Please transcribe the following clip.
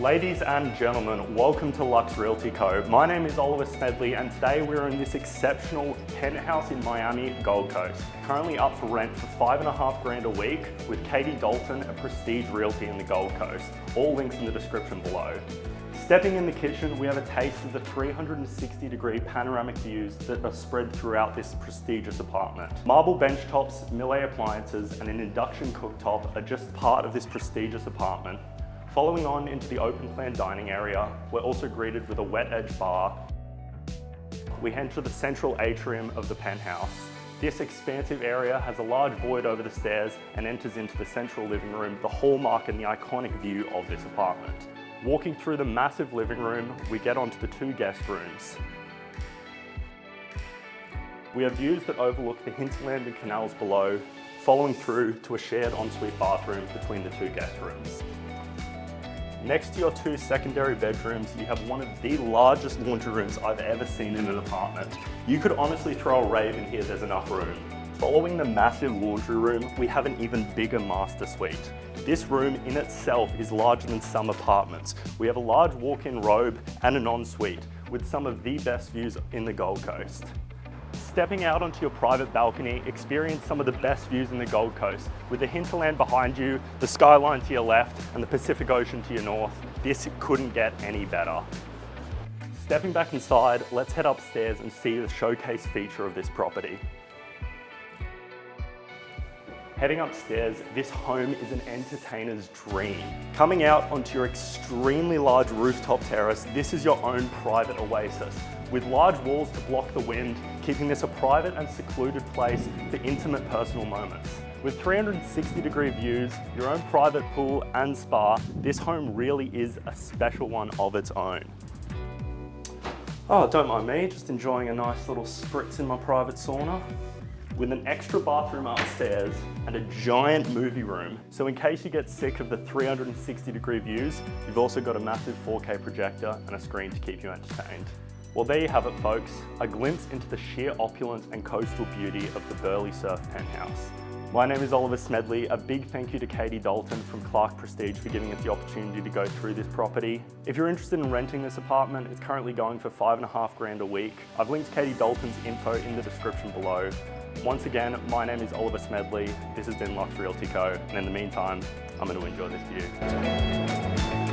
Ladies and gentlemen, welcome to Lux Realty Co. My name is Oliver Smedley and today we're in this exceptional penthouse in Miami, Gold Coast. Currently up for rent for $5.5 grand a week with Katie Dalton, a prestige realty in the Gold Coast. All links in the description below. Stepping in the kitchen, we have a taste of the 360-degree panoramic views that are spread throughout this prestigious apartment. Marble bench tops, Miele appliances, and an induction cooktop are just part of this prestigious apartment. Following on into the open plan dining area, we're also greeted with a wet edge bar. We enter the central atrium of the penthouse. This expansive area has a large void over the stairs and enters into the central living room, the hallmark and the iconic view of this apartment. Walking through the massive living room, we get onto the 2 guest rooms. We have views that overlook the hinterland and canals below, following through to a shared ensuite bathroom between the 2 guest rooms. Next to your 2 secondary bedrooms, you have one of the largest laundry rooms I've ever seen in an apartment. You could honestly throw a rave in here, there's enough room. Following the massive laundry room, we have an even bigger master suite. This room in itself is larger than some apartments. We have a large walk-in robe and an ensuite with some of the best views in the Gold Coast. Stepping out onto your private balcony, experience some of the best views in the Gold Coast. With the hinterland behind you, the skyline to your left, and the Pacific Ocean to your north, this couldn't get any better. Stepping back inside, let's head upstairs and see the showcase feature of this property. Heading upstairs, this home is an entertainer's dream. Coming out onto your extremely large rooftop terrace, this is your own private oasis, with large walls to block the wind, keeping this a private and secluded place for intimate personal moments. With 360-degree views, your own private pool and spa, this home really is a special one of its own. Oh, don't mind me, just enjoying a nice little spritz in my private sauna. With an extra bathroom upstairs and a giant movie room. So in case you get sick of the 360-degree views, you've also got a massive 4K projector and a screen to keep you entertained. Well, there you have it, folks. A glimpse into the sheer opulence and coastal beauty of the Burleigh Surf Penthouse. My name is Oliver Smedley. A big thank you to Katie Dalton from Clark Prestige for giving us the opportunity to go through this property. If you're interested in renting this apartment, it's currently going for $5.5 grand a week. I've linked Katie Dalton's info in the description below. Once again, my name is Oliver Smedley. This has been Lux Realty Co. And in the meantime, I'm going to enjoy this view.